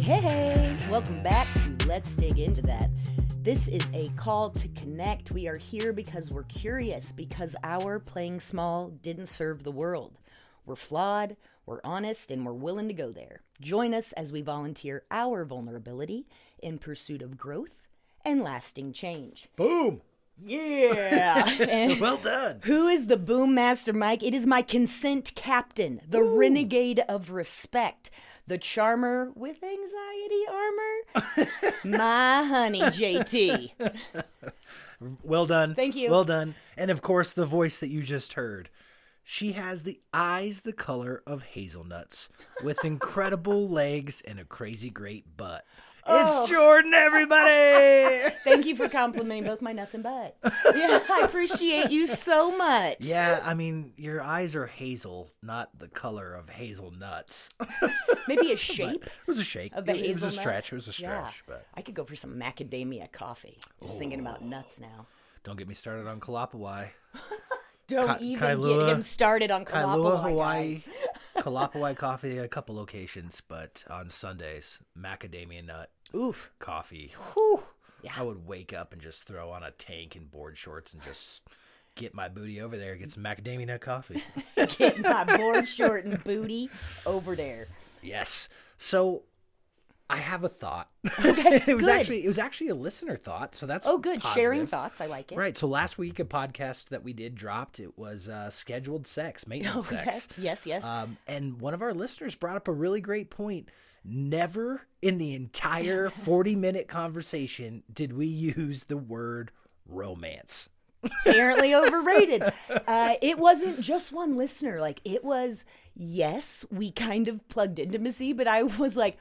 everybody. Hey, welcome back to Let's Dig Into That. This is a call to connect. We are here because we're curious, because our playing small didn't serve the world. We're flawed, we're honest, and we're willing to go there. Join us as we volunteer our vulnerability in pursuit of growth and lasting change. Boom! Yeah. Well done. Who is the boom master, Mike? It is my consent captain, the renegade of respect, the charmer with anxiety armor, my honey, J.T. Well done. Thank you. Well done. And of course, the voice that you just heard. She has the eyes the color of hazelnuts, with incredible legs and a crazy great butt. It's Jordan, everybody! Thank you for complimenting both my nuts and butt. Yeah, I appreciate you so much. Yeah, I mean, your eyes are hazel, not the color of hazelnuts. Maybe a shape. It was a shake. Of the It was a hazelnut? stretch. It was a stretch. Yeah. But I could go for some macadamia coffee. Just thinking about nuts now. don't get me started on Kalapawai. Don't even Kailua- get him started on Kailua, Kalapawai, Hawaii. guys. Kalapawai coffee, a couple locations, but on Sundays, macadamia nut Oof. coffee. Whew. Yeah. I would wake up and just throw on a tank and board shorts and just get my booty over there, get some macadamia nut coffee. Get my board short and booty over there. Yes. So I have a thought. Okay, it was good. actually a listener thought, so that's Oh, good. positive. Sharing thoughts. I like it. Right. So last week, a podcast that we did dropped. It was scheduled sex, maintenance Okay. sex. Yes, yes. And one of our listeners brought up a really great point. Never in the entire 40-minute conversation did we use the word romance. Apparently overrated. It wasn't just one listener. Like, it was, yes, we kind of plugged intimacy, but I was like,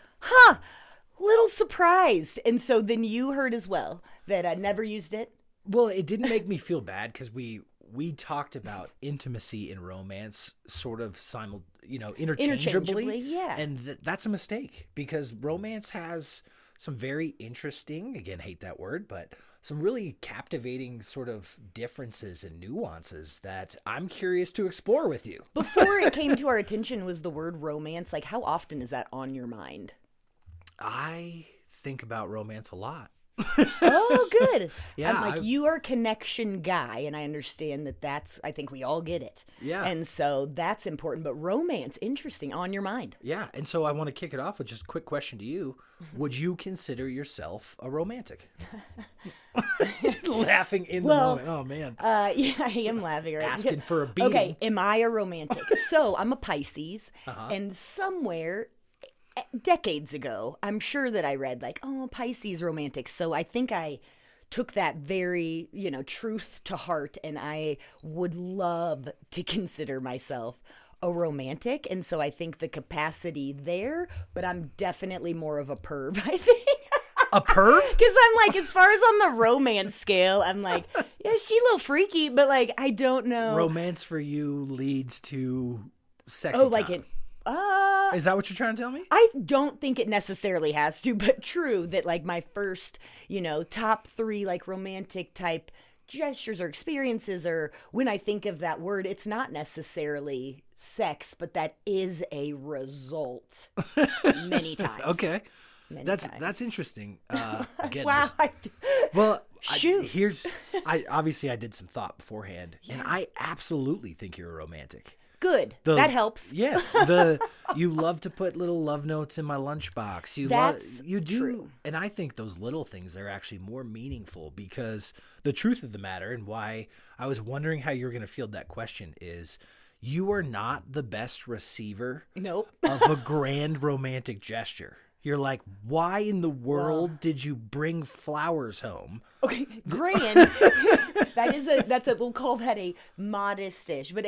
little surprised. And so then you heard as well that I never used it. Well, it didn't make me feel bad because we talked about intimacy and romance sort of interchangeably. Yeah. And that's a mistake because romance has some very interesting, again, hate that word, but some really captivating sort of differences and nuances that I'm curious to explore with you. Before it came to our attention was the word romance. Like, how often is that on your mind? I think about romance a lot. Oh, good. Yeah, I'm like, you are a connection guy, and I understand I think we all get it. Yeah. And so that's important. But romance, interesting, on your mind. Yeah, and so I want to kick it off with just a quick question to you. Would you consider yourself a romantic? Laughing in the moment. Oh, man. Yeah, I am laughing. Right? Asking for a beating. Okay, am I a romantic? So I'm a Pisces, and somewhere decades ago, I'm sure that I read like, oh, Pisces romantic. So I think I took that very, truth to heart, and I would love to consider myself a romantic. And so I think the capacity there, but I'm definitely more of a perv, I think. A perv? Because I'm like, as far as on the romance scale, I'm like, yeah, she a little freaky, but like, I don't know. Romance for you leads to sexy Oh, like time. it. Is that what you're trying to tell me? I don't think it necessarily has to, but true that like my first, top 3 like romantic type gestures or experiences, or when I think of that word, it's not necessarily sex, but that is a result many times. Okay. Many That's times. Interesting. Again, Wow. well, Shoot. I did some thought beforehand, and I absolutely think you're a romantic. Good. That helps. Yes, you love to put little love notes in my lunchbox. You do, true. and I think those little things are actually more meaningful because the truth of the matter, and why I was wondering how you're going to field that question is, you are not the best receiver Nope. of a grand romantic gesture. You're like, why in the world did you bring flowers home? Okay, grand. We'll call that a modest-ish, but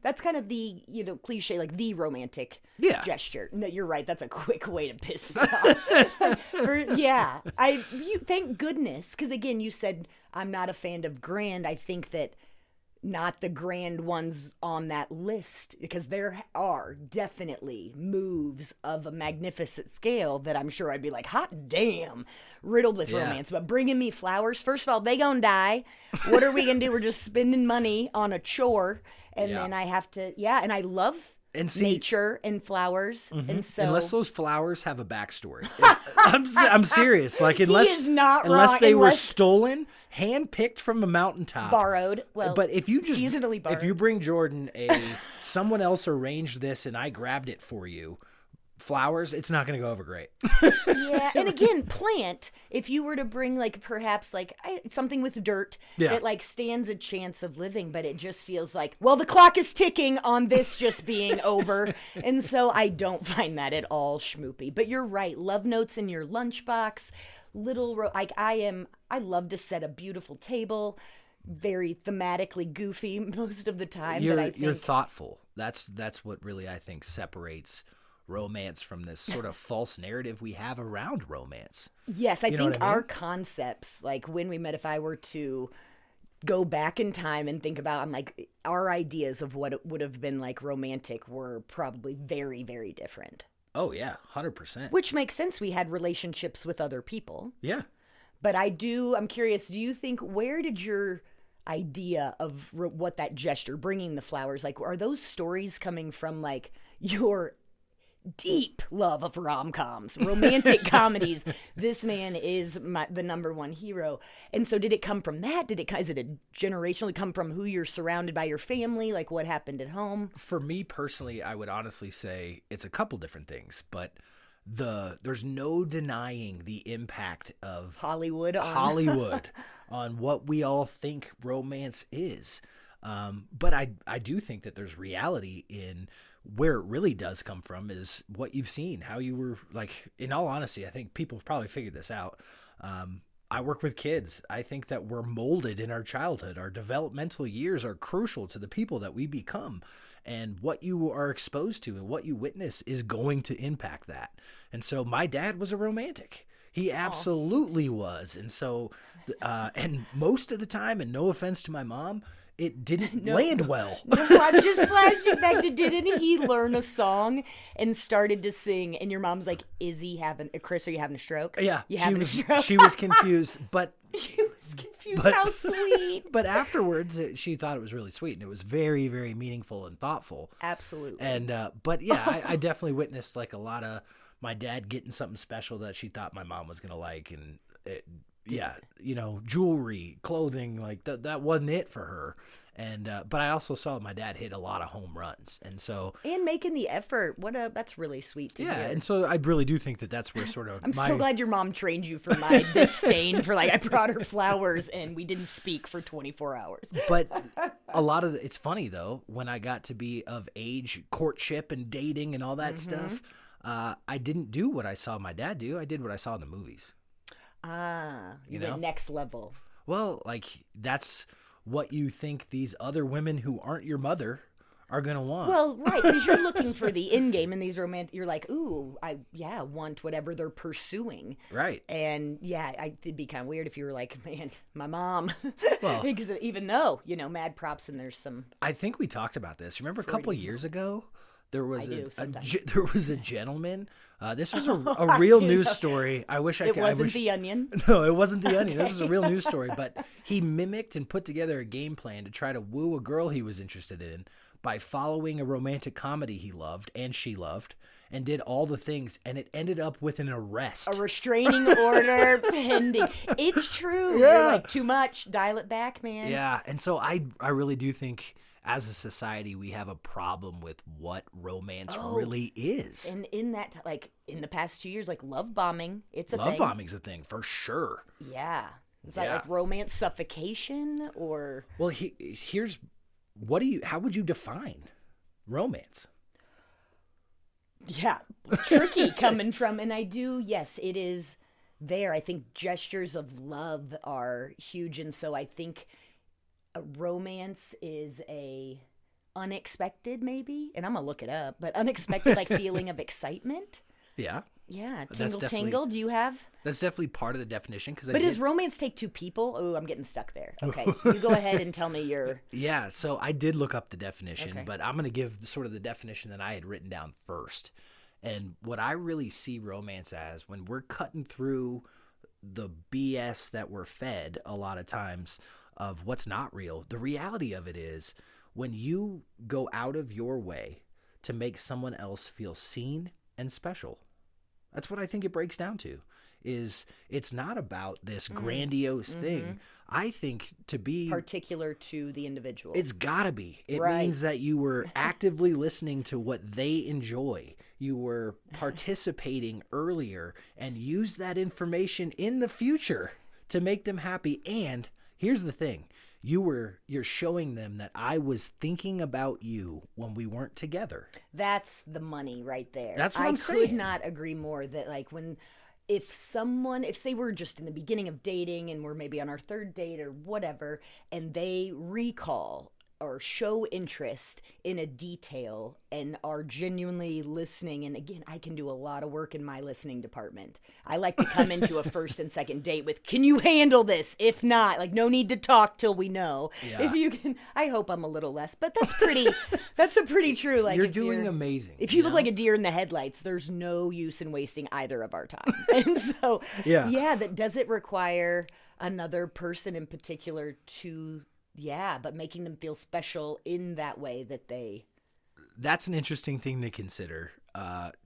that's kind of the, cliche, like the romantic gesture. No, you're right. That's a quick way to piss me off. Thank goodness. Because again, you said I'm not a fan of grand. I think that not the grand ones on that list, because there are definitely moves of a magnificent scale that I'm sure I'd be like, hot damn, riddled with romance. But bringing me flowers, first of all, they gonna die. What are we gonna do? We're just spending money on a chore, and then I have to, and I love And nature and flowers. And so unless those flowers have a backstory. I'm serious. Like unless is not unless wrong, they were unless- stolen, hand-picked from a mountaintop. borrowed. Well, But if you just seasonally borrowed. if you bring Jordan someone else arranged this and I grabbed it for you, flowers, it's not going to go over great. Yeah, and again, plant. If you were to bring like perhaps like something with dirt that like stands a chance of living, but it just feels like, well, the clock is ticking on this just being over, and so I don't find that at all schmoopy. But you're right. Love notes in your lunchbox, like I love to set a beautiful table, very thematically goofy most of the time. You're thoughtful. That's what really I think separates romance from this sort of false narrative we have around romance. Yes, I think I mean? our concepts, like when we met, if I were to go back in time and think about, I'm like, our ideas of what it would have been like romantic were probably very, very different. Oh, yeah, 100%. Which makes sense. We had relationships with other people. Yeah. But I'm curious, do you think, where did your idea of what that gesture, bringing the flowers, like, are those stories coming from like your deep love of rom-coms, romantic comedies? This man is the number one hero. And so did it come from that? Is it a generationally come from who you're surrounded by, your family, like what happened at home? For me personally, I would honestly say it's a couple different things, but there's no denying the impact of Hollywood on what we all think romance is. But I do think that there's reality in where it really does come from is what you've seen, how you were, like, in all honesty, I think people have probably figured this out. I work with kids. I think that we're molded in our childhood. Our developmental years are crucial to the people that we become. And what you are exposed to and what you witness is going to impact that. And so my dad was a romantic. He absolutely was. And so, and most of the time, and no offense to my mom, it didn't land well. No, I'm just flashing back to, didn't he learn a song and started to sing? And your mom's like, Chris, are you having a stroke? Yeah, you having a stroke? She was confused, but she was confused. How sweet! But afterwards, she thought it was really sweet, and it was very, very meaningful and thoughtful. Absolutely. And but yeah, I definitely witnessed like a lot of my dad getting something special that she thought my mom was gonna like, and jewelry, clothing, like that wasn't it for her. And but I also saw my dad hit a lot of home runs, and making the effort. That's really sweet to hear. Yeah, and so I really do think that that's where sort of I'm so glad your mom trained you for my disdain for, like, I brought her flowers and we didn't speak for 24 hours. But a lot of it's funny though, when I got to be of age, courtship and dating and all that stuff, I didn't do what I saw my dad do. I did what I saw in the movies. You went next level. Well, like, that's what you think these other women who aren't your mother are going to want. Well, right, because you're looking for the end game in these romantic, you're like, ooh, I want whatever they're pursuing. Right. And it'd be kind of weird if you were like, man, my mom. Well, because even though, mad props and there's some. I think we talked about this. Remember a couple of years ago? There was there was a gentleman. This was a real news story. I wish I could. It wasn't The Onion. No, it wasn't The Onion. This was a real news story. But he mimicked and put together a game plan to try to woo a girl he was interested in by following a romantic comedy he loved and she loved, and did all the things, and it ended up with an arrest. A restraining order pending. It's true. Yeah. You're like, too much. Dial it back, man. Yeah, and so I really do think, as a society, we have a problem with what romance really is. And in that, like, in the past 2 years, like, love bombing, it's a thing. Love bombing's a thing, for sure. Yeah. Is that like romance suffocation, or? Well, here's, how would you define romance? Yeah, tricky coming from, and yes, it is there. I think gestures of love are huge, and so I think romance is a unexpected, maybe, and I'm gonna look it up, but unexpected, like, feeling of excitement. Yeah. Yeah, tingle. Do you have? That's definitely part of the definition. But does romance take two people? Oh, I'm getting stuck there. Okay, you go ahead and tell me your. Yeah, so I did look up the definition, but I'm gonna give sort of the definition that I had written down first. And what I really see romance as, when we're cutting through the BS that we're fed a lot of times of what's not real, the reality of it is when you go out of your way to make someone else feel seen and special. That's what I think it breaks down to. Is it's not about this grandiose thing. I think to be particular to the individual. It's gotta be. It Right. means that you were actively listening to what they enjoy. You were participating earlier and use that information in the future to make them happy. And here's the thing. You're showing them that I was thinking about you when we weren't together. That's the money right there. That's what I'm saying. I could not agree more that like if say we're just in the beginning of dating and we're maybe on our third date or whatever, and they recall or show interest in a detail and are genuinely listening. And again, I can do a lot of work in my listening department. I like to come into a first and second date with, can you handle this? If not, like, no need to talk till we know. Yeah. If you can, I hope I'm a little less, but that's a pretty true. Like, you're doing amazing. If you look like a deer in the headlights, there's no use in wasting either of our time. And so, that does it require another person in particular to, but making them feel special in that way that they... That's an interesting thing to consider.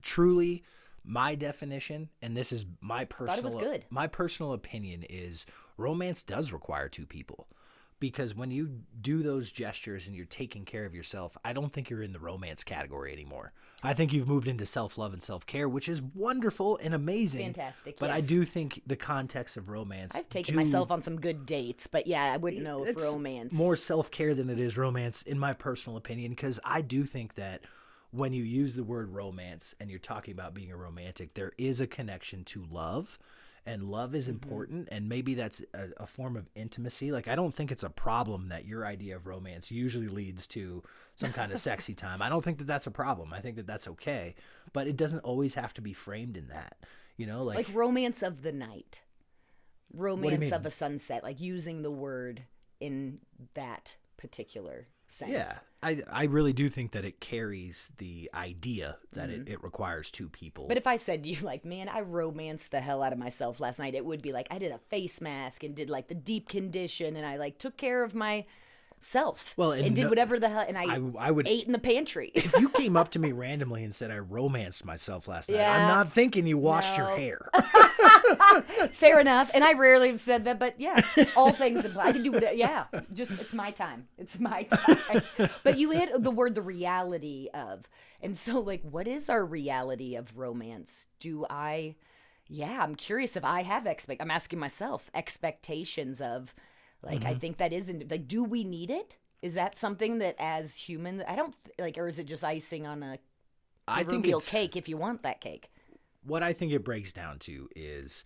Truly, my definition, and this is my personal opinion, is romance does require two people. Because when you do those gestures and you're taking care of yourself, I don't think you're in the romance category anymore. I think you've moved into self-love and self-care, which is wonderful and amazing. Fantastic, But yes. I do think the context of romance... I've taken myself on some good dates, but I wouldn't know if romance... more self-care than it is romance, in my personal opinion, because I do think that when you use the word romance and you're talking about being a romantic, there is a connection to love. And love is important, and maybe that's a form of intimacy. Like, I don't think it's a problem that your idea of romance usually leads to some kind of sexy time. I don't think that that's a problem. I think that that's okay, but it doesn't always have to be framed in that. You know, like romance of the night, romance of a sunset, like using the word in that particular sense. Yeah, I really do think that it carries the idea that it requires two people. But if I said to you, like, man, I romanced the hell out of myself last night, it would be like I did a face mask and did like the deep condition, and I like took care of myself. Well, and did whatever the hell, and I would ate in the pantry. If you came up to me randomly and said I romanced myself last night, I'm not thinking you washed your hair. Fair enough. And I rarely have said that, but all things imply. I can do whatever. Yeah, just it's my time. It's my time. But you hit the word, the reality of. And so, like, what is our reality of romance? I'm curious if I have I'm asking myself expectations of, like, I think that isn't, like, do we need it? Is that something that as humans, I don't, like, or is it just icing on a proverbial cake if you want that cake? What I think it breaks down to is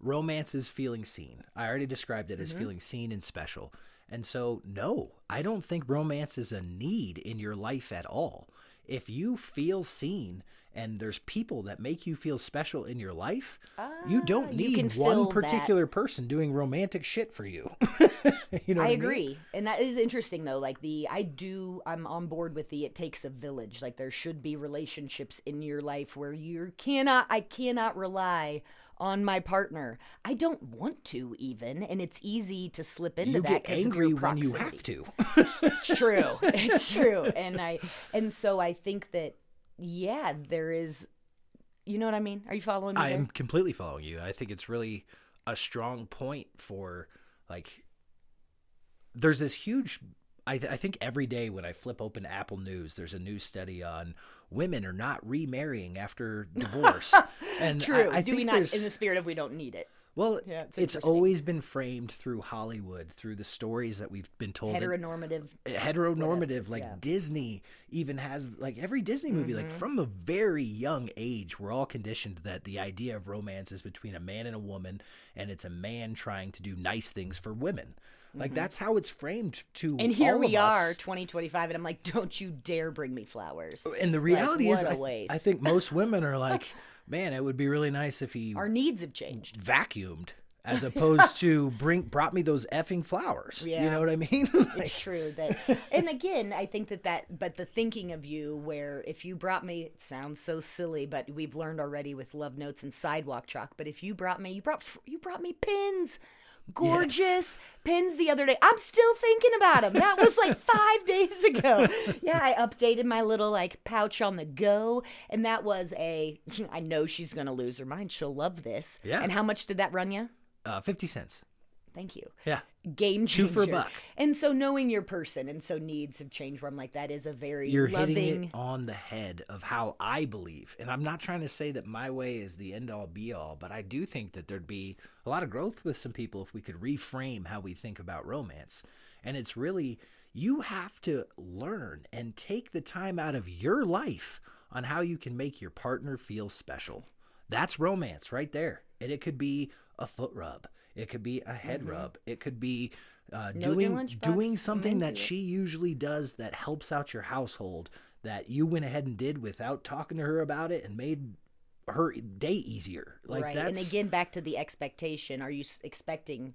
romance is feeling seen. I already described it as feeling seen and special. And so, no, I don't think romance is a need in your life at all. If you feel seen and there's people that make you feel special in your life, you don't need one particular person doing romantic shit for you. You know what I agree. mean? And that is interesting, though. Like, I'm on board with it takes a village. Like, there should be relationships in your life where I cannot rely on my partner. I don't want to even, and it's easy to slip into that because of your proximity. When you have to. It's true. It's true. And so I think that, there is, you know what I mean? Are you following me? I am completely following you. I think it's really a strong point for, like, there's this huge, I think every day when I flip open Apple News, there's a new study on women are not remarrying after divorce. And true. I Do think we not, in the spirit of we don't need it? Well, it's always been framed through Hollywood, through the stories that we've been told. Heteronormative, like Disney even has, like, every Disney movie, like, from a very young age, we're all conditioned that the idea of romance is between a man and a woman, and it's a man trying to do nice things for women. Like, that's how it's framed to And here all we of us. are, 2025, and I'm like, don't you dare bring me flowers. And the reality is, I I think most women are like, man, it would be really nice if he our needs have changed, vacuumed, as opposed to brought me those effing flowers. Yeah. You know what I mean? It's true that, and again, I think but the thinking of you, where if you brought me, it sounds so silly, but we've learned already with love notes and sidewalk chalk. But if you brought me, you brought me pins, gorgeous pins the other day. I'm still thinking about them. That was like 5 days ago. Yeah, I updated my little like pouch on the go, and that was I know she's gonna lose her mind. She'll love this. Yeah. And how much did that run you? 50 cents. Thank you. Yeah. Game changer. 2 for $1. And so knowing your person, and so needs have changed where I'm like, that is a very You're loving. hitting it on the head of how I believe. And I'm not trying to say that my way is the end all be all, but I do think that there'd be a lot of growth with some people if we could reframe how we think about romance. And it's really, you have to learn and take the time out of your life on how you can make your partner feel special. That's romance right there. And it could be a foot rub. It could be a head rub. It could be doing something that she usually does that helps out your household that you went ahead and did without talking to her about it and made her day easier. Like right. That's... And again, back to the expectation. Are you expecting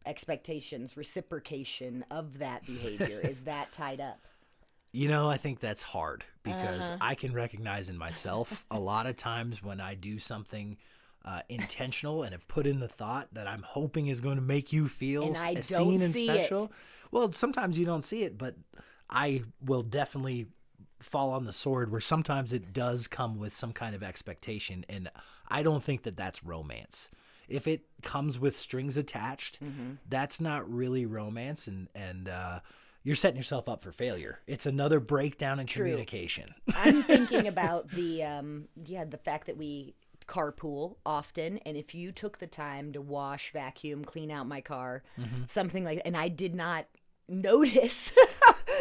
expectations, reciprocation of that behavior? Is that tied up? You know, I think that's hard because I can recognize in myself a lot of times when I do something intentional and have put in the thought that I'm hoping is going to make you feel seen and special. It. Well, sometimes you don't see it, but I will definitely fall on the sword where sometimes it does come with some kind of expectation, and I don't think that that's romance. If it comes with strings attached, that's not really romance, and you're setting yourself up for failure. It's another breakdown in communication. I'm thinking about the fact that we carpool often, and if you took the time to wash, vacuum, clean out my car, something like that, and I did not notice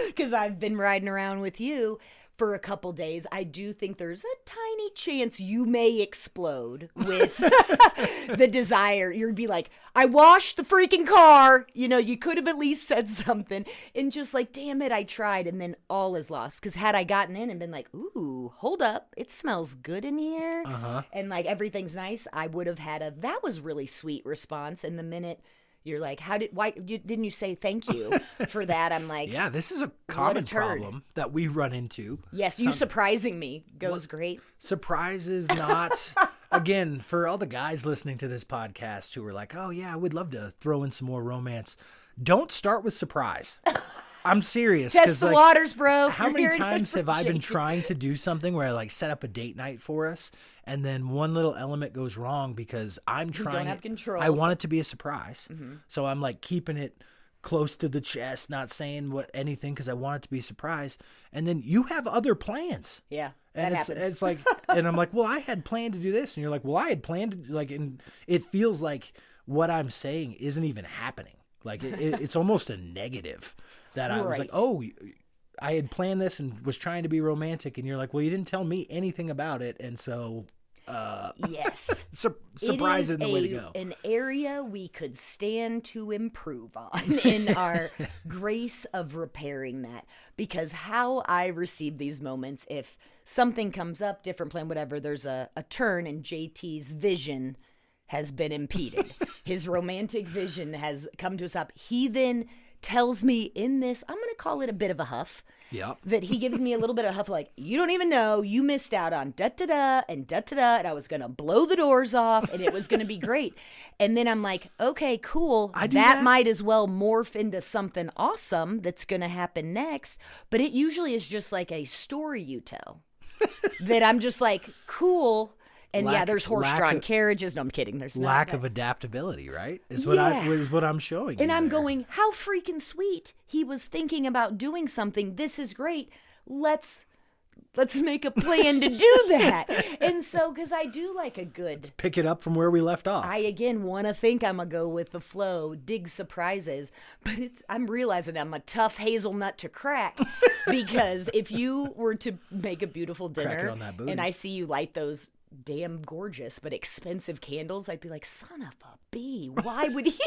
because I've been riding around with you for a couple days, I do think there's a tiny chance you may explode with the desire. You'd be like, I washed the freaking car. You know, you could have at least said something, and just like, damn it, I tried. And then all is lost. Because had I gotten in and been like, ooh, hold up, it smells good in here. And like everything's nice, I would have had that was really sweet response. And the minute you're like, didn't you say thank you for that? I'm like, yeah, this is a common problem that we run into. Yes, you surprising me goes great. Surprise is not, again, for all the guys listening to this podcast who are like, oh yeah, I would love to throw in some more romance. Don't start with surprise. I'm serious. Test the waters, bro. How many times have I been trying to do something where I like set up a date night for us, and then one little element goes wrong because I'm trying. You don't have control. I want it to be a surprise, so I'm like keeping it close to the chest, not saying anything because I want it to be a surprise. And then you have other plans. Yeah, and happens. It's like, and I'm like, well, I had planned to do this, and you're like, well, I had planned to like, and it feels like what I'm saying isn't even happening. Like it's almost a negative. That I was like, oh, I had planned this and was trying to be romantic. And you're like, well, you didn't tell me anything about it. And so, yes, surprise isn't the way to go. An area we could stand to improve on in our grace of repairing that. Because how I receive these moments, if something comes up, different plan, whatever, there's a turn in JT's vision has been impeded. His romantic vision has come to a stop. He then tells me in this, I'm going to call it a bit of a huff. Yep. That he gives me a little bit of a huff, like, you don't even know, you missed out on da-da-da and da-da-da, and I was going to blow the doors off, and it was going to be great. And then I'm like, okay, cool. That might as well morph into something awesome that's going to happen next. But it usually is just like a story you tell that I'm just like, cool. And there's horse-drawn carriages. No, I'm kidding. There's lack of adaptability, right? Is what I'm showing. And I'm going, how freaking sweet. He was thinking about doing something. This is great. Let's make a plan to do that. And so, because I do like a good... Let's pick it up from where we left off. I, again, want to think I'm going to go with the flow, dig surprises. But I'm realizing I'm a tough hazelnut to crack. Because if you were to make a beautiful dinner and I see you light those damn gorgeous but expensive candles, I'd be like, son of a bee, why would he...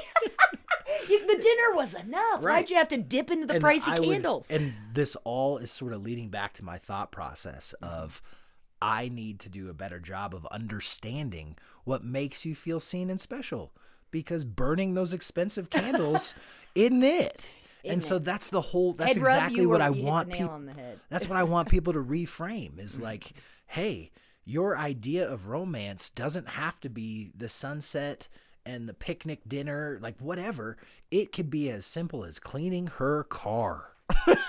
The dinner was enough. Right. Why'd you have to dip into the pricey candles? And this all is sort of leading back to my thought process of I need to do a better job of understanding what makes you feel seen and special, because burning those expensive candles isn't it. And so that's exactly what I want people. That's what I want people to reframe is like, hey, your idea of romance doesn't have to be the sunset and the picnic dinner, like whatever, it could be as simple as cleaning her car.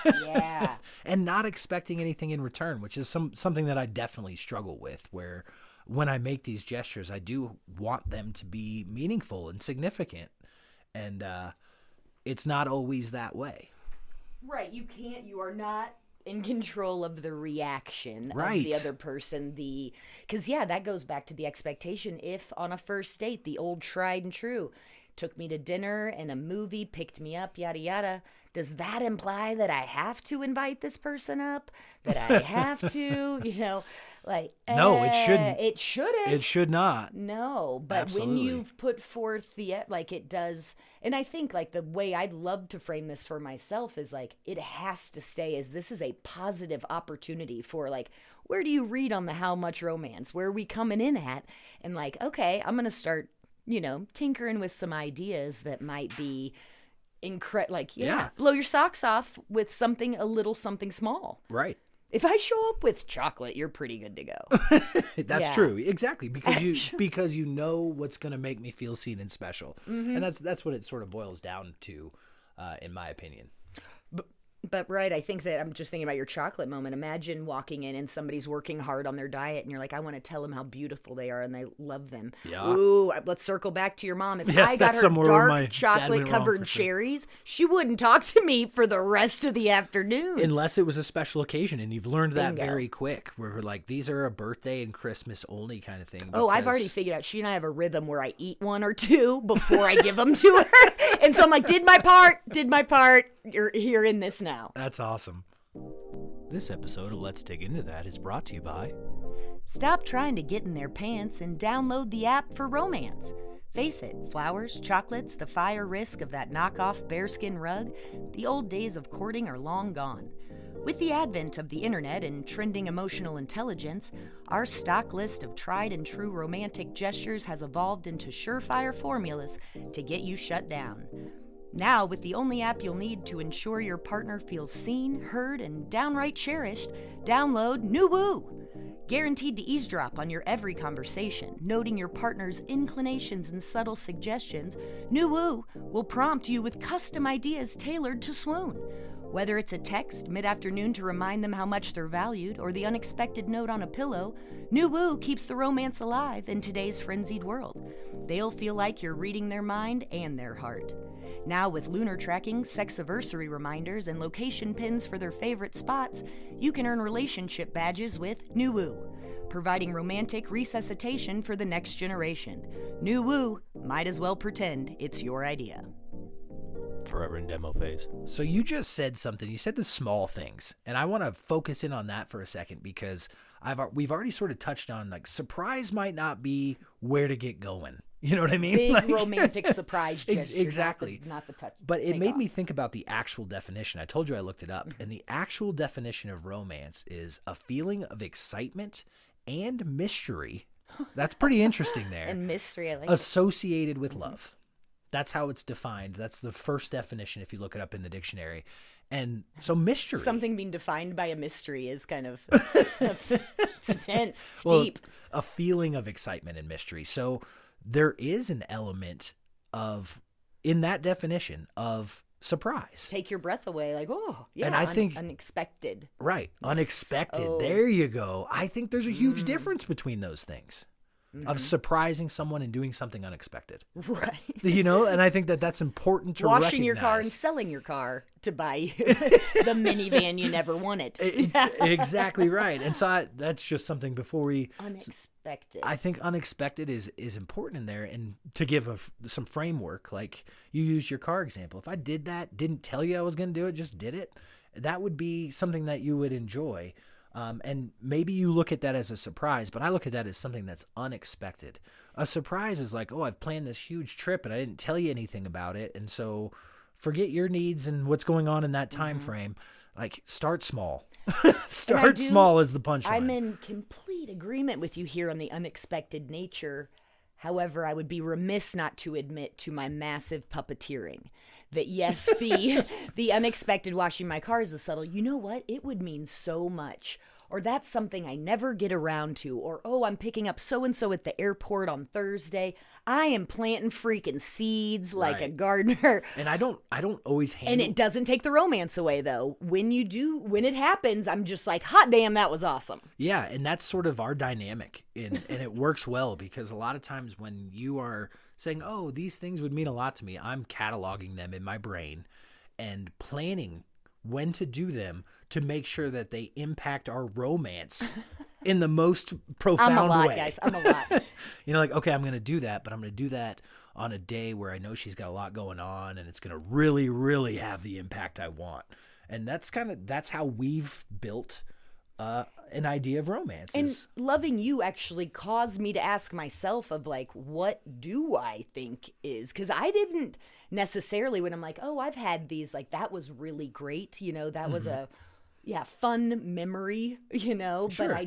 Yeah. And not expecting anything in return, which is something that I definitely struggle with, where when I make these gestures, I do want them to be meaningful and significant. And it's not always that way. Right. You are not in control of the reaction Right. of the other person. Because, that goes back to the expectation. If on a first date, the old tried and true, took me to dinner and a movie, picked me up, yada, yada, does that imply that I have to invite this person up? That I have to, No, it shouldn't. It shouldn't. It should not. No, but Absolutely. when you've put forth it does, and I think the way I'd love to frame this for myself is it has to stay as this is a positive opportunity for where do you read on the How Much Romance? Where are we coming in at? And okay, I'm going to start, tinkering with some ideas that might be blow your socks off with something, a little something small. Right. If I show up with chocolate, you're pretty good to go. That's true. Exactly. Because you know what's going to make me feel seen and special. Mm-hmm. And that's what it sort of boils down to, in my opinion. But right, I think that I'm just thinking about your chocolate moment. Imagine walking in and somebody's working hard on their diet and you're like, I want to tell them how beautiful they are and they love them. Yeah. Ooh, let's circle back to your mom. If I got her dark chocolate covered cherries, she wouldn't talk to me for the rest of the afternoon. Unless it was a special occasion, and you've learned that Bingo. very quick, where we're like, these are a birthday and Christmas only kind of thing. Oh, I've already figured out. She and I have a rhythm where I eat one or two before I give them to her. And so I'm like, did my part. You're hearing this now. That's awesome. This episode of Let's Dig Into That is brought to you by... Stop trying to get in their pants and download the app for romance. Face it, flowers, chocolates, the fire risk of that knockoff bearskin rug, the old days of courting are long gone. With the advent of the internet and trending emotional intelligence, our stock list of tried and true romantic gestures has evolved into surefire formulas to get you shut down. Now, with the only app you'll need to ensure your partner feels seen, heard, and downright cherished, download New Woo. Guaranteed to eavesdrop on your every conversation, noting your partner's inclinations and subtle suggestions, New Woo will prompt you with custom ideas tailored to swoon. Whether it's a text mid-afternoon to remind them how much they're valued or the unexpected note on a pillow, New Woo keeps the romance alive in today's frenzied world. They'll feel like you're reading their mind and their heart. Now with lunar tracking, sexiversary reminders, and location pins for their favorite spots, you can earn relationship badges with New Woo, providing romantic resuscitation for the next generation. New Woo might as well pretend it's your idea. Forever in demo phase. So you just said something. You said the small things, and I want to focus in on that for a second because we've already sort of touched on surprise might not be where to get going. You know what I mean? Big romantic surprise gesture. Exactly. Not the touch. But it made me think about the actual definition. I told you I looked it up, and the actual definition of romance is a feeling of excitement and mystery. That's pretty interesting there. And mystery, I like associated with love. That's how it's defined. That's the first definition if you look it up in the dictionary. And so mystery. Something being defined by a mystery is kind of, it's intense. It's deep. A feeling of excitement and mystery. So there is an element of, in that definition, of surprise. Take your breath away. and I think unexpected. Right. Yes. Unexpected. Oh. There you go. I think there's a huge difference between those things. Of surprising someone and doing something unexpected. Right. And I think that's important to recognize. Washing your car and selling your car to buy you the minivan you never wanted. Exactly right. And so that's just something before we... Unexpected. I think unexpected is important in there. And to give some framework, like you used your car example. If I did that, didn't tell you I was going to do it, just did it, that would be something that you would enjoy. And maybe you look at that as a surprise, but I look at that as something that's unexpected. A surprise is like, oh, I've planned this huge trip and I didn't tell you anything about it. And so forget your needs and what's going on in that time frame. Start small. Start small is the punchline. I'm in complete agreement with you here on the unexpected nature. However, I would be remiss not to admit to my massive puppeteering that yes, the unexpected washing my car is a subtle, you know what? It would mean so much. or that's something I never get around to, or oh, I'm picking up so and so at the airport on Thursday. I am planting freaking seeds like a gardener. And I don't always handle. And it doesn't take the romance away though. When it happens, I'm just like, hot damn, that was awesome. Yeah, and that's sort of our dynamic, and it works well because a lot of times when you are saying, "Oh, these things would mean a lot to me," I'm cataloging them in my brain and planning when to do them to make sure that they impact our romance in the most profound way. I'm a lot, guys. I'm a lot. Like, okay, I'm going to do that, but I'm going to do that on a day where I know she's got a lot going on and it's going to really, really have the impact I want. And that's how we've built an idea of romance. And loving you actually caused me to ask myself of like, what do I think is? Because I didn't necessarily, when I'm like, oh, I've had these, like, that was really great. That was a fun memory, Sure. but I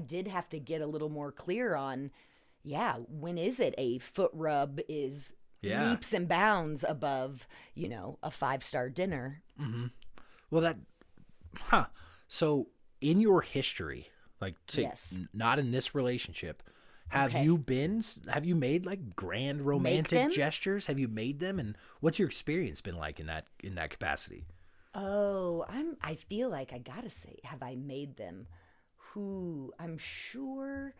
did have to get a little more clear on, when is it a foot rub is leaps and bounds above, a 5-star dinner. Mm-hmm. Well, so in your history, like, yes. Not in this relationship, have you made like grand romantic gestures? Have you made them? And what's your experience been like in that capacity? Oh, I feel like I gotta say, have I made them? I'm sure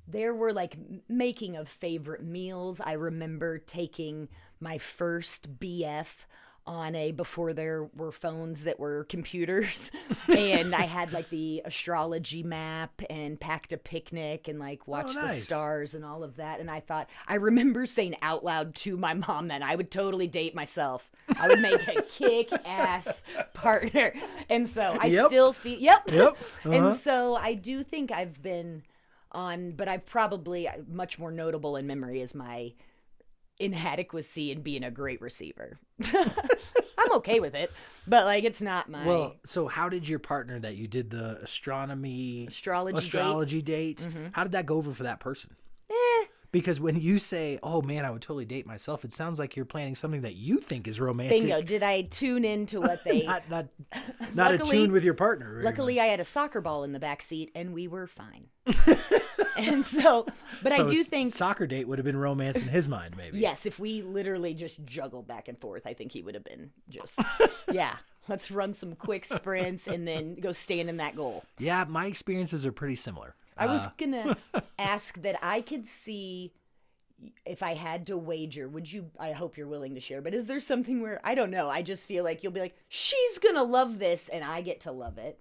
there were like making of favorite meals. I remember taking my first BF before there were phones that were computers, and I had like the astrology map and packed a picnic and like watched the stars and all of that. And I remember saying out loud to my mom that I would totally date myself. I would make a kick-ass partner. And so I still feel, And so I do think I've been but I've probably much more notable in memory is my inadequacy in being a great receiver. I'm okay with it, but like it's not my. Well, so how did your partner that you did the astrology date? Mm-hmm. How did that go over for that person? Because when you say, "Oh man, I would totally date myself," it sounds like you're planning something that you think is romantic. Bingo! Did I tune into what they? not attuned with your partner. Luckily, I had a soccer ball in the back seat, and we were fine. And so, but I do think soccer date would have been romance in his mind, maybe. Yes, if we literally just juggled back and forth, I think he would have been just, let's run some quick sprints and then go stand in that goal. Yeah, my experiences are pretty similar. I was going to ask that I could see if I had to wager, I hope you're willing to share, but is there something where, I don't know, I just feel like you'll be like, she's going to love this and I get to love it.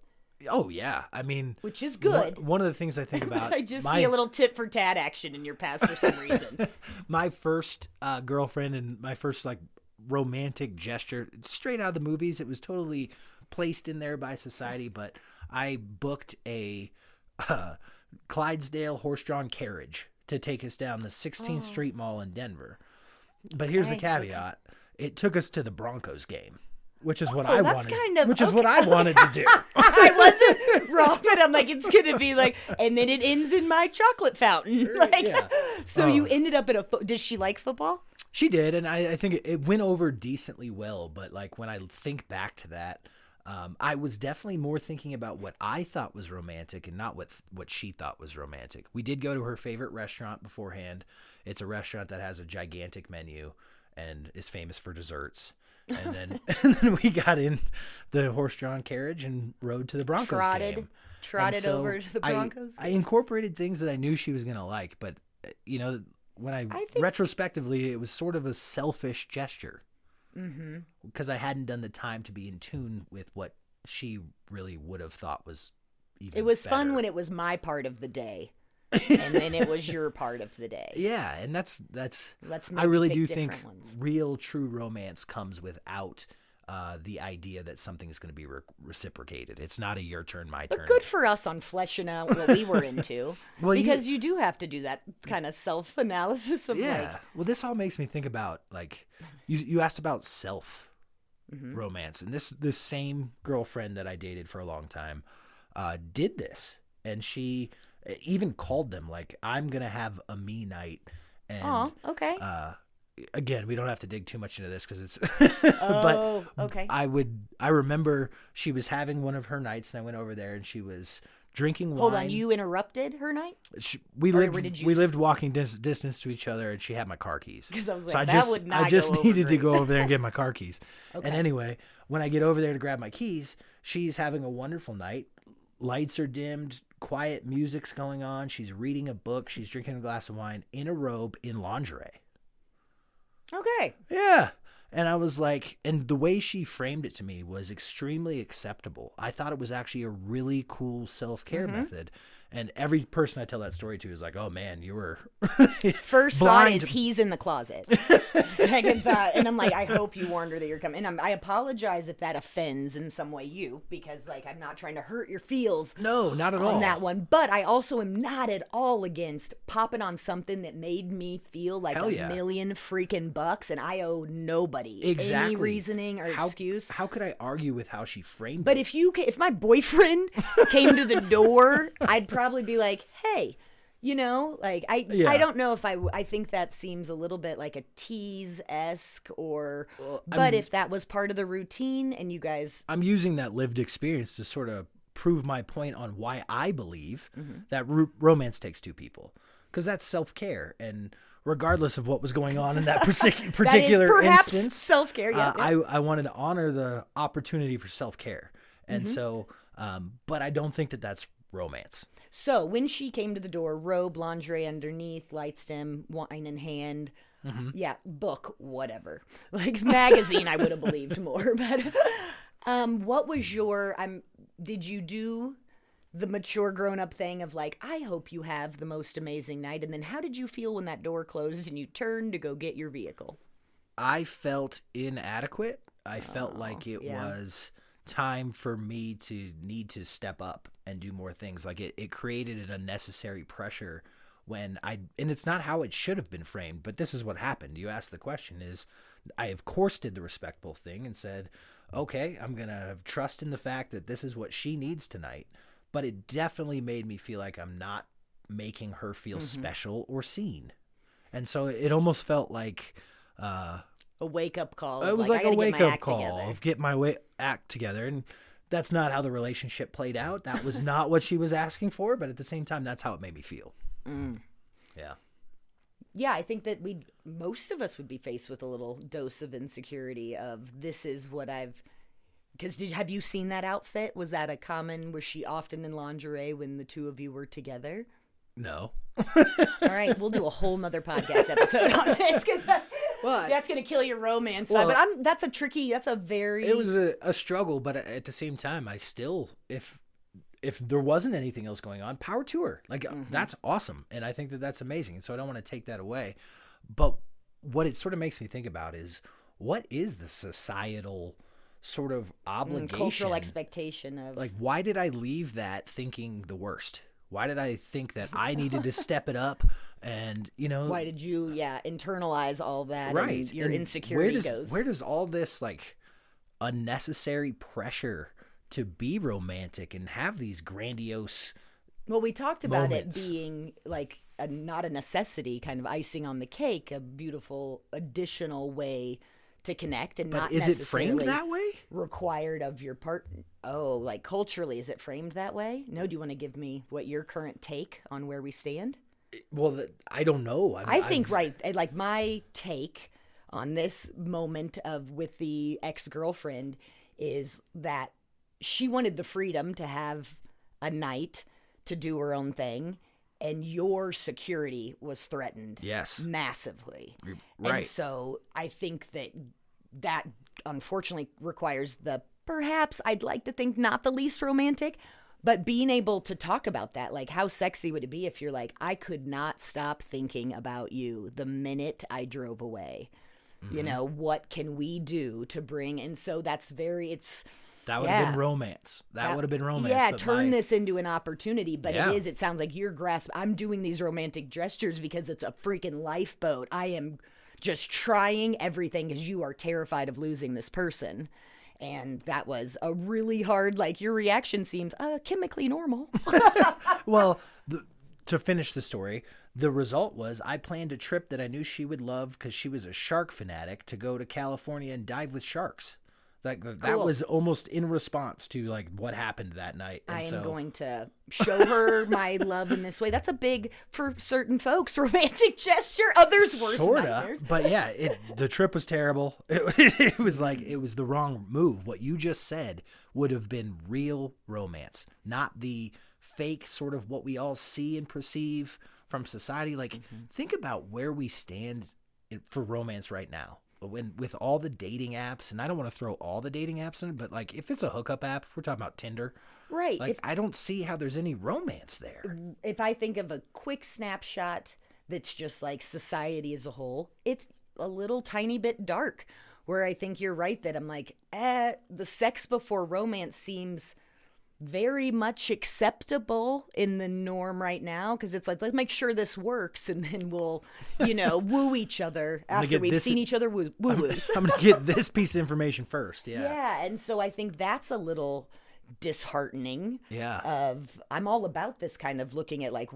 Oh, yeah. I mean, which is good. One of the things I think about. I just see a little tit for tat action in your past for some reason. My first girlfriend and my first like romantic gesture, straight out of the movies. It was totally placed in there by society, but I booked a Clydesdale horse-drawn carriage to take us down the 16th Street Mall in Denver. But here's the caveat. It took us to the Broncos game. Which is what I wanted. Is what I wanted to do. I wasn't wrong, but I'm like, it's gonna be like, and then it ends in my chocolate fountain. So you ended up at Did she like football? She did, and I think it went over decently well. But like when I think back to that, I was definitely more thinking about what I thought was romantic and not what she thought was romantic. We did go to her favorite restaurant beforehand. It's a restaurant that has a gigantic menu and is famous for desserts. And then we got in the horse-drawn carriage and rode to the Broncos game. Trotted over to the Broncos game. I incorporated things that I knew she was going to like, but when I think retrospectively, it was sort of a selfish gesture. Mm-hmm. Because I hadn't done the time to be in tune with what she really would have thought was even It was better. Fun when it was my part of the day. And then it was your part of the day. Yeah, and that's. Let's I really do think ones. Real, true romance comes without the idea that something is going to be reciprocated. It's not a your turn, my turn. But good for us on fleshing out what we were into, because you do have to do that kind of self-analysis of Well, this all makes me think about like you asked about self romance, and this same girlfriend that I dated for a long time did this, and she even called them like, I'm gonna have a me night. And okay. Again, we don't have to dig too much into this because it's but okay. I remember she was having one of her nights and I went over there and she was drinking wine. Hold on, you interrupted her night? We Or lived did you we lived walking distance to each other, and she had my car keys. Because I was like, So that would not I just go over needed to great. go over there and get my car keys. Okay. And anyway, when I get over there to grab my keys, she's having a wonderful night. Lights are dimmed, quiet music's going on. She's reading a book. She's drinking a glass of wine in a robe in lingerie. Okay. Yeah. And I was like, and the way she framed it to me was extremely acceptable. I thought it was actually a really cool self-care method. And every person I tell that story to is like, oh man, you were First thought blind. is he's in the closet. Second thought, and I'm like, I hope you warned her that you're coming. And I apologize if that offends in some way you, because like I'm not trying to hurt your feels. No, not at all. On that one, but I also am not at all against popping on something that made me feel like Hell a yeah. million freaking bucks, and I owe nobody Exactly. any reasoning or excuse. How could I argue with how she framed But it? if my boyfriend came to the door, I'd probably be like, hey, you know, like I don't know if I think that seems a little bit like a tease-esque or, but if that was part of the routine and you guys. I'm using that lived experience to sort of prove my point on why I believe that romance takes two people. Because that's self-care. And regardless of what was going on in that particular That is perhaps instance, self-care, yeah. I wanted to honor the opportunity for self-care. And so, but I don't think that that's romance. So when she came to the door, robe, lingerie underneath, lights dim, wine in hand, yeah, book, whatever. Like magazine, I would have believed more. But what was your, did you do the mature grown-up thing of like, I hope you have the most amazing night? And then how did you feel when that door closed and you turned to go get your vehicle? I felt inadequate. I felt like it was time for me to need to step up and do more things. Like it created an unnecessary pressure when and it's not how it should have been framed, but this is what happened. You asked the question is, I of course did the respectable thing and said, okay, I'm going to have trust in the fact that this is what she needs tonight. But it definitely made me feel like I'm not making her feel special or seen. And so it almost felt like A wake-up call. it was I like a gotta get my wake-up act call together. of get my act together. And that's not how the relationship played out. That was not what she was asking for. But at the same time, that's how it made me feel. Yeah. Yeah, I think that most of us would be faced with a little dose of insecurity of this is what I've. Because have you seen that outfit? Was she often in lingerie when the two of you were together? No. All right, we'll do a whole nother podcast episode on this because that's going to kill your romance vibe. But that's a very. It was a struggle, but at the same time, I still, if there wasn't anything else going on, power to her. Like, that's awesome. And I think that that's amazing. So I don't want to take that away. But what it sort of makes me think about is, what is the societal sort of obligation, cultural expectation of like, why did I leave that thinking the worst? Why did I think that I needed to step it up? And why did you internalize all that? Right, And your and insecurity goes. Where does all this like unnecessary pressure to be romantic and have these grandiose Well, we talked about moments? it being like not a necessity, kind of icing on the cake, a beautiful additional way to connect, and But not is it framed necessarily that way? required of your partner. Oh, like culturally, is it framed that way? No, do you want to give me what your current take on where we stand? Well, I don't know. I think like my take on this moment with the ex-girlfriend is that she wanted the freedom to have a night to do her own thing, and your security was threatened. Yes. Massively. Right. And so I think that unfortunately requires perhaps I'd like to think not the least romantic, but being able to talk about that. Like, how sexy would it be if you're like, I could not stop thinking about you the minute I drove away. What can we do to bring? And so that's that would have been romance. That would have been romance. Yeah, but turn this into an opportunity. But Yeah. it sounds like you're I'm doing these romantic gestures because it's a freaking lifeboat. I am just trying everything because you are terrified of losing this person. And that was a really hard, your reaction seems chemically normal. Well, to finish the story, the result was I planned a trip that I knew she would love because she was a shark fanatic to go to California and dive with sharks. Like that was almost in response to like what happened that night. And I am going to show her my love in this way. That's a big, for certain folks, romantic gesture. Others worse nightmares. But yeah, the trip was terrible. It was like, it was the wrong move. What you just said would have been real romance, not the fake sort of what we all see and perceive from society. Like, think about where we stand for romance right now. With all the dating apps, and I don't want to throw all the dating apps in, but like if it's a hookup app, if we're talking about Tinder, right? Like I don't see how there's any romance there. If I think of a quick snapshot that's just like society as a whole, it's a little tiny bit dark. Where I think you're right that I'm like, the sex before romance seems very much acceptable in the norm right now, because it's like, let's make sure this works and then we'll woo each other after we've seen each other woo-woos. I'm gonna get this piece of information first. Yeah, and so I think that's a little disheartening. I'm all about this kind of looking at like,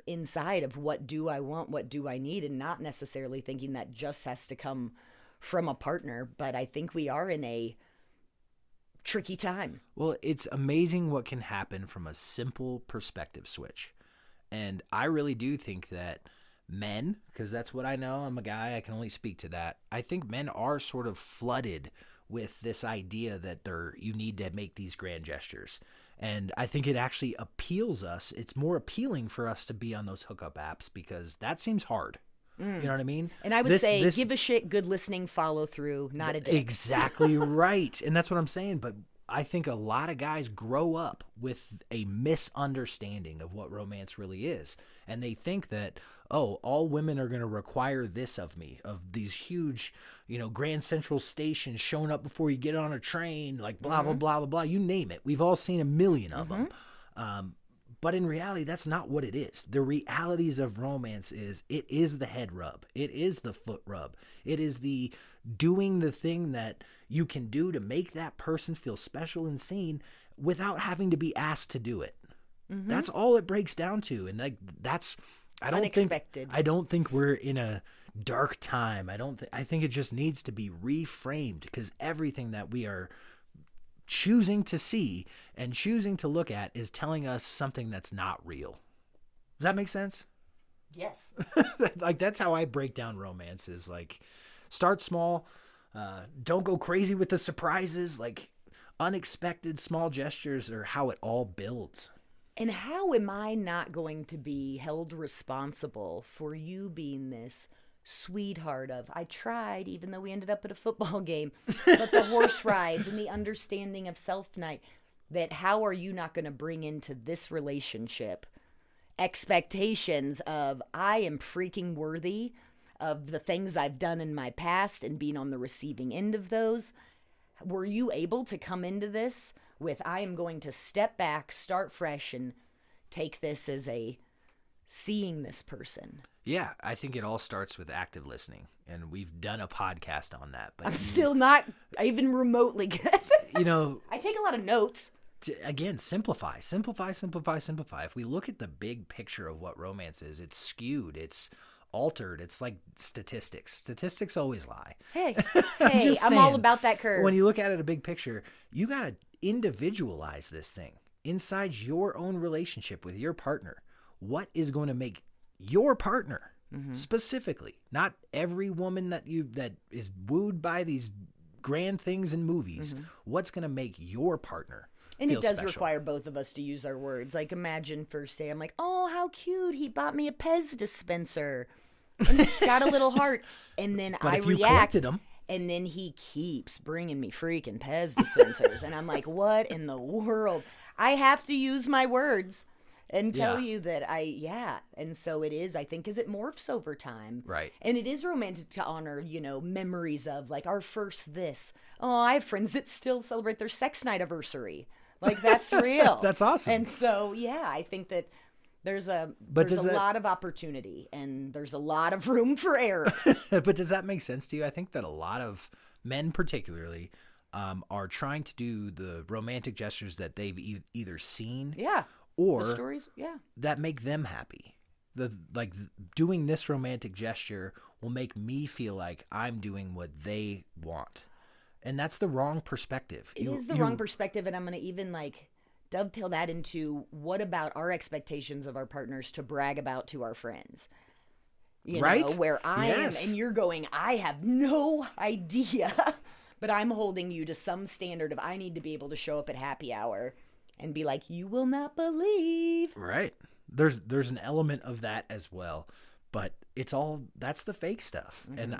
inside of what do I want, what do I need, and not necessarily thinking that just has to come from a partner. But I think we are in a tricky time. Well, it's amazing what can happen from a simple perspective switch. And I really do think that men, because that's what I know, I'm a guy, I can only speak to that. I think men are sort of flooded with this idea that you need to make these grand gestures. And I think it actually appeals us. It's more appealing for us to be on those hookup apps because that seems hard. You know what I mean? And I would say, give a shit, good listening, follow through, not a dick. Exactly right. And that's what I'm saying. But I think a lot of guys grow up with a misunderstanding of what romance really is. And they think that, all women are going to require this of me, of these huge, Grand Central Station showing up before you get on a train, like blah, blah, blah, blah, blah. You name it. We've all seen a million of them. But in reality, that's not what it is. The realities of romance it is the head rub. It is the foot rub. It is the doing the thing that you can do to make that person feel special and seen without having to be asked to do it. That's all it breaks down to. And like I don't think we're in a dark time. I think it just needs to be reframed, because everything that we are choosing to see and choosing to look at is telling us something that's not real. Does that make sense? Yes. Like, that's how I break down romance, is like, start small. Don't go crazy with the surprises. Like, unexpected small gestures are how it all builds. And how am I not going to be held responsible for you being this sweetheart of, I tried, even though we ended up at a football game, but the horse rides and the understanding of self night, that how are you not going to bring into this relationship expectations of, I am freaking worthy of the things I've done in my past and being on the receiving end of those? Were you able to come into this with, I am going to step back, start fresh, and take this as a seeing this person? Yeah, I think it all starts with active listening, and we've done a podcast on that. But I'm still not even remotely good. I take a lot of notes. Again, simplify. If we look at the big picture of what romance is, it's skewed, it's altered, it's like statistics. Statistics always lie. Hey, I'm all about that curve. When you look at it a big picture, you got to individualize this thing inside your own relationship with your partner. What is going to make your partner specifically, not every woman that is wooed by these grand things in movies, what's going to make your partner and feel it does special? Require both of us to use our words. Like, imagine first day, I'm like, oh, how cute, he bought me a Pez dispenser and it's got a little heart, and then but I if you react collected them, and then he keeps bringing me freaking Pez dispensers and I'm like, what in the world? I have to use my words and tell you that and so it is, I think, as it morphs over time. Right. And it is romantic to honor, memories of like our first this. Oh, I have friends that still celebrate their sex night anniversary. Like, that's real. That's awesome. And so, I think that there's a lot of opportunity and there's a lot of room for error. But does that make sense to you? I think that a lot of men particularly are trying to do the romantic gestures that they've either seen or the stories, that make them happy. Doing this romantic gesture will make me feel like I'm doing what they want. And that's the wrong perspective. It is the wrong perspective, and I'm going to even like dovetail that into what about our expectations of our partners to brag about to our friends? You know, where I am and you're going, I have no idea, but I'm holding you to some standard of I need to be able to show up at happy hour and be like, you will not believe. Right. There's an element of that as well, but that's the fake stuff. Mm-hmm. And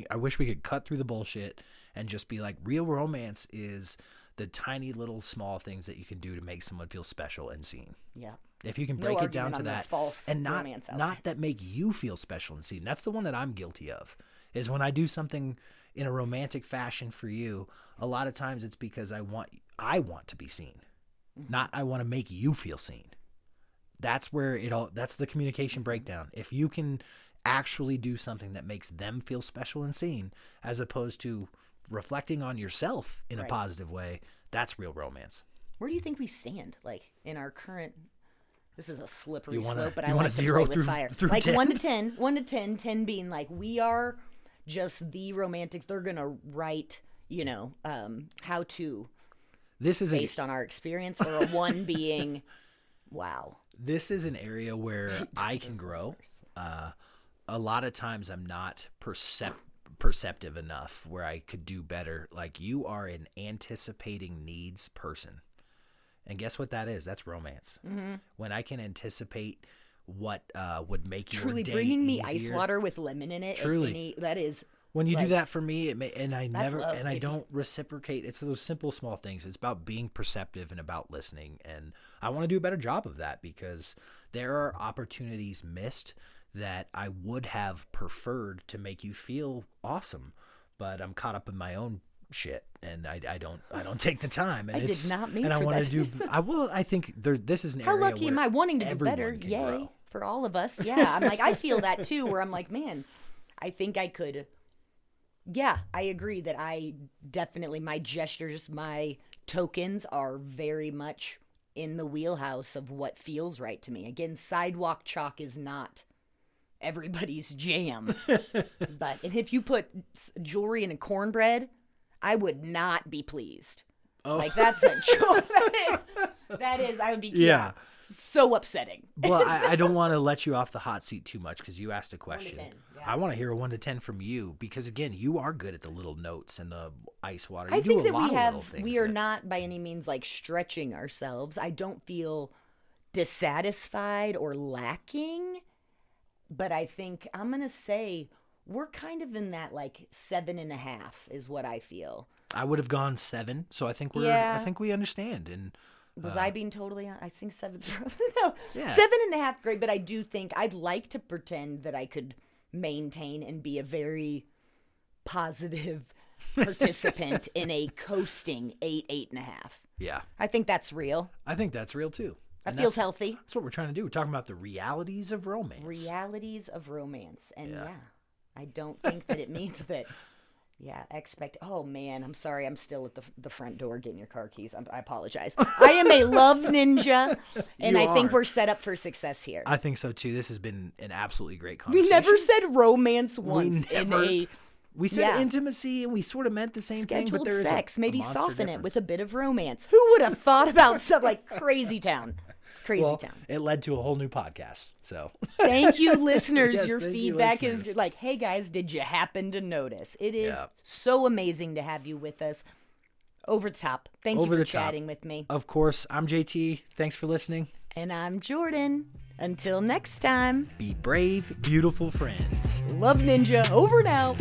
I wish we could cut through the bullshit and just be like, real romance is the tiny little small things that you can do to make someone feel special and seen. Yeah. If you can break it down to that, and not that make you feel special and seen. That's the one that I'm guilty of, is when I do something in a romantic fashion for you, a lot of times it's because I want to be seen, not I want to make you feel seen. That's where that's the communication breakdown. If you can actually do something that makes them feel special and seen, as opposed to reflecting on yourself in a positive way, that's real romance. Where do you think we stand, like, in our current... This is a slippery slope, but I like to play with fire. Like 10? 1 to 10, 10 being like, we are just the romantics. They're going to write, how to, this is based on our experience, or a 1 being, wow. This is an area where I can grow. A lot of times I'm not perceptive enough where I could do better. Like, you are an anticipating needs person. And guess what that is? That's romance. Mm-hmm. When I can anticipate what would make your truly day bringing me easier. Ice water with lemon in it. Truly, that is. When you do that for me, I I don't reciprocate. It's those simple small things. It's about being perceptive and about listening. And I want to do a better job of that, because there are opportunities missed that I would have preferred to make you feel awesome, but I'm caught up in my own shit, and I don't take the time. And I did not mean and for I want that. to do. I think this is an How area lucky where am I wanting to do everyone better? can Yay grow. for all of us. Yeah, I'm like, I feel that too. Where I'm like, man, I think I could. Yeah, I agree that my gestures, my tokens are very much in the wheelhouse of what feels right to me. Again, sidewalk chalk is not everybody's jam. And if you put jewelry in a cornbread, I would not be pleased. Oh. Like, that's a joke. That is, I would be so upsetting. Well, I don't want to let you off the hot seat too much, because you asked a question. 1 to 10, yeah. I want to hear a 1 to 10 from you, because again, you are good at the little notes and the ice water. You I think do a that lot of little things. We are not by any means like stretching ourselves. I don't feel dissatisfied or lacking, but I think I'm going to say we're kind of in that like 7.5 is what I feel. I would have gone 7, so I think I think we understand. And was I being totally I think 7's no. Yeah. 7.5 great, but I do think I'd like to pretend that I could maintain and be a very positive participant in a coasting 8.5. Yeah. I think that's real. I think that's real too. That feels healthy. That's what we're trying to do. We're talking about the realities of romance. Realities of romance. And I don't think that it means that, oh man, I'm sorry. I'm still at the front door getting your car keys. I apologize. I am a love ninja, and I think we're set up for success here. I think so too. This has been an absolutely great conversation. We never said romance once We said intimacy, and we sort of meant the same thing, but there is sex. Maybe soften difference. It with a bit of romance. Who would have thought about stuff like Crazy Town? Town. It led to a whole new podcast. So thank you, listeners. Yes, your feedback is like, hey guys, did you happen to notice? It is so amazing to have you with us. Over the top. Thank you for chatting with me. Of course, I'm JT. Thanks for listening. And I'm Jordan. Until next time. Be brave, beautiful friends. Love Ninja. Over and out.